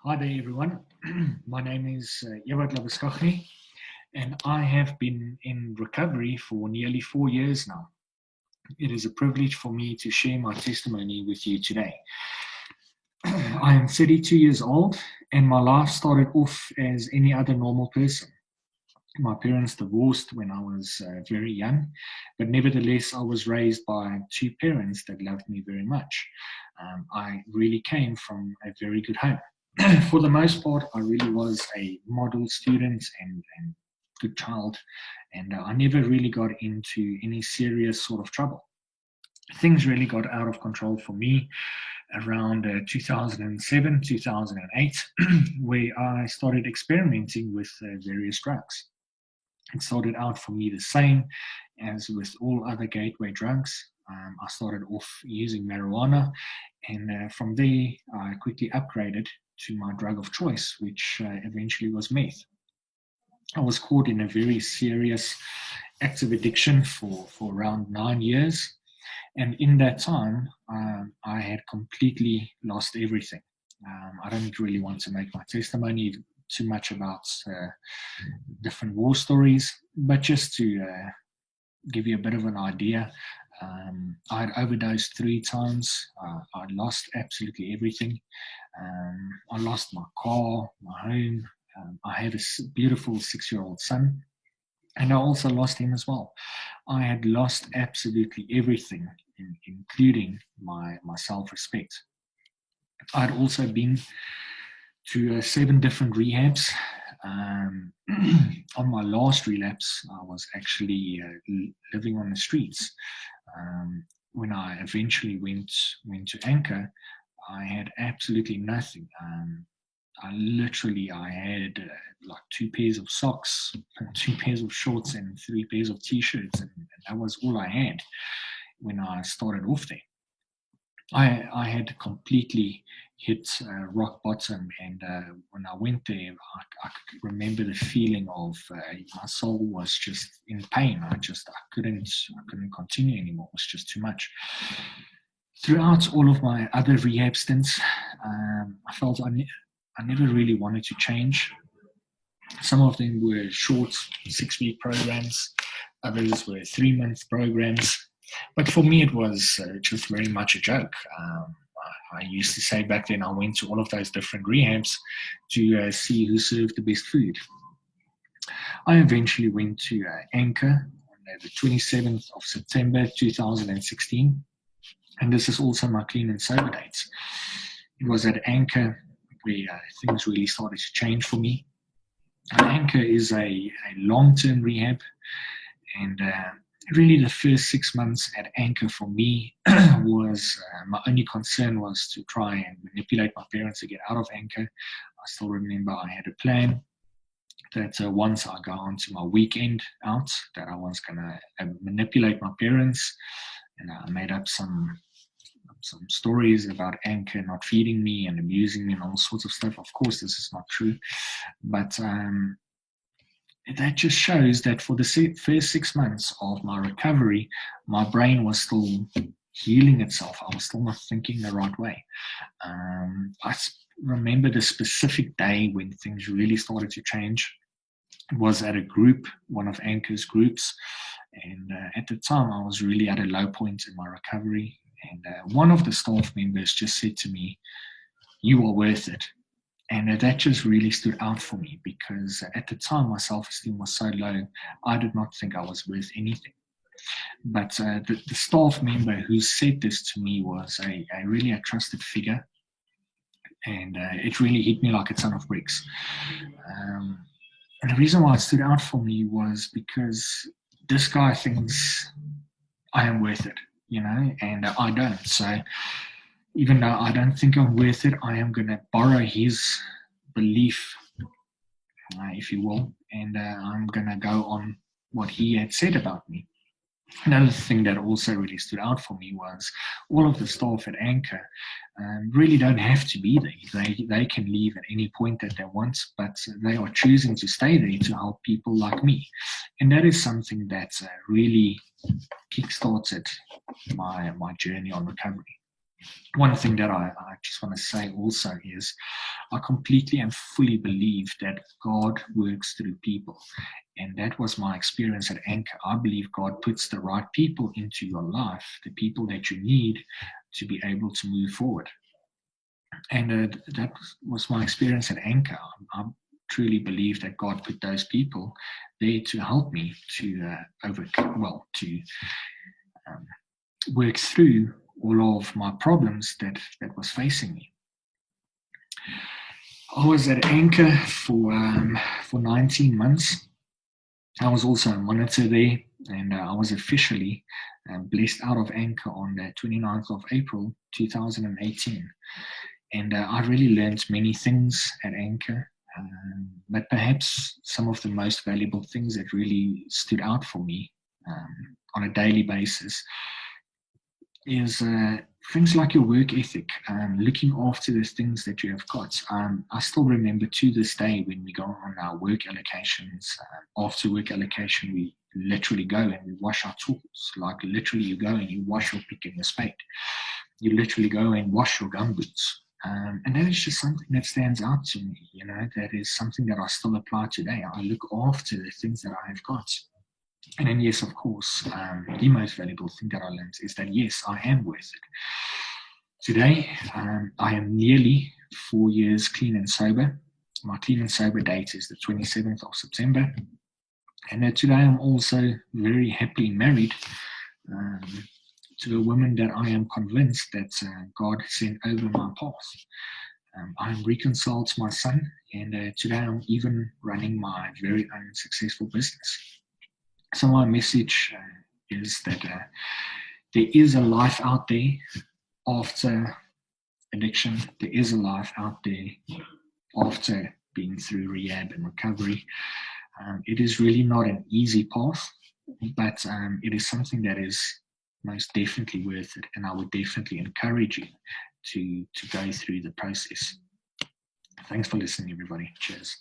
Hi there, everyone. My name is Ewoudt, and I have been in recovery for nearly 4 years now. It is a privilege for me to share my testimony with you today. I am 32 years old, and my life started off as any other normal person. My parents divorced when I was very young, but nevertheless, I was raised by two parents that loved me very much. I really came from a very good home. For the most part, I really was a model student and good child, and I never really got into any serious sort of trouble. Things really got out of control for me around 2007, 2008, where I started experimenting with various drugs. It started out for me the same as with all other gateway drugs. I started off using marijuana, and from there, I quickly upgraded to my drug of choice, which eventually was meth. I was caught in a very serious active addiction for around 9 years. And in that time, I had completely lost everything. I don't really want to make my testimony too much about different war stories, but just to give you a bit of an idea, I'd overdosed 3 times. I lost absolutely everything. I lost my car, my home. I had a beautiful 6-year-old son, and I also lost him as well. I had lost absolutely everything, including my self-respect. I'd also been to 7 different rehabs. On my last relapse, I was actually living on the streets. When I eventually went to Anchor, I had absolutely nothing. I had like 2 pairs of socks, 2 pairs of shorts, and 3 pairs of t-shirts, and that was all I had when I started off there. I had completely hit rock bottom, and when I went there, I could remember the feeling of my soul was just in pain. I couldn't continue anymore. It was just too much. Throughout all of my other rehab stints, I felt I never really wanted to change. Some of them were short 6-week programs, others were 3-month programs. But for me, it was just very much a joke. I used to say back then I went to all of those different rehabs to see who served the best food. I eventually went to Anchor on the 27th of September 2016, and this is also my clean and sober dates. It was at Anchor where things really started to change for me. Anchor is a long-term rehab, and really the first 6 months at Anchor for me was my only concern was to try and manipulate my parents to get out of Anchor. I still remember I had a plan that once I got onto my weekend out, that I was going to manipulate my parents, and I made up some stories about Anchor not feeding me and abusing me and all sorts of stuff. Of course, this is not true, but that just shows that for the first 6 months of my recovery, my brain was still healing itself. I was still not thinking the right way. I remember the specific day when things really started to change. It was at a group, one of Anchor's groups, and at the time I was really at a low point in my recovery. And one of the staff members just said to me, "You are worth it." And that just really stood out for me because at the time my self-esteem was so low, I did not think I was worth anything. But the staff member who said this to me was a really a trusted figure, and it really hit me like a ton of bricks. And the reason why it stood out for me was because this guy thinks I am worth it, and I don't. So even though I don't think I'm worth it, I am going to borrow his belief, if you will, and I'm going to go on what he had said about me. Another thing that also really stood out for me was all of the staff at Anchor really don't have to be there. They can leave at any point that they want, but they are choosing to stay there to help people like me. And that is something that really kickstarted my journey on recovery. one thing that I just want to say also is I completely and fully believe that God works through people. And that was my experience at Anchor. I believe God puts the right people into your life, the people that you need to be able to move forward. And that was my experience at Anchor. I truly believe that God put those people there to help me to work through all of my problems that was facing me. I was at Anchor for 19 months. I was also a monitor there, and I was officially blessed out of Anchor on the 29th of April 2018. And I really learned many things at Anchor, but perhaps some of the most valuable things that really stood out for me on a daily basis is things like your work ethic, looking after the things that you have got. I still remember to this day when we go on our work allocations, after work allocation, we literally go and we wash our tools. Like literally you go and you wash your pick and your spade. You literally go and wash your gumboots. And that is just something that stands out to me, you know, that is something that I still apply today. I look after the things that I have got. And then, yes, of course, the most valuable thing that I learned is that, yes, I am worth it. Today, I am nearly 4 years clean and sober. My clean and sober date is the 27th of September. And today I'm also very happily married to a woman that I am convinced that God sent over my path. I'm reconciled to my son, and today I'm even running my very own successful business. So my message is that there is a life out there after addiction. There is a life out there after being through rehab and recovery. It is really not an easy path, but it is something that is most definitely worth it, and I would definitely encourage you to go through the process. Thanks for listening, everybody. Cheers.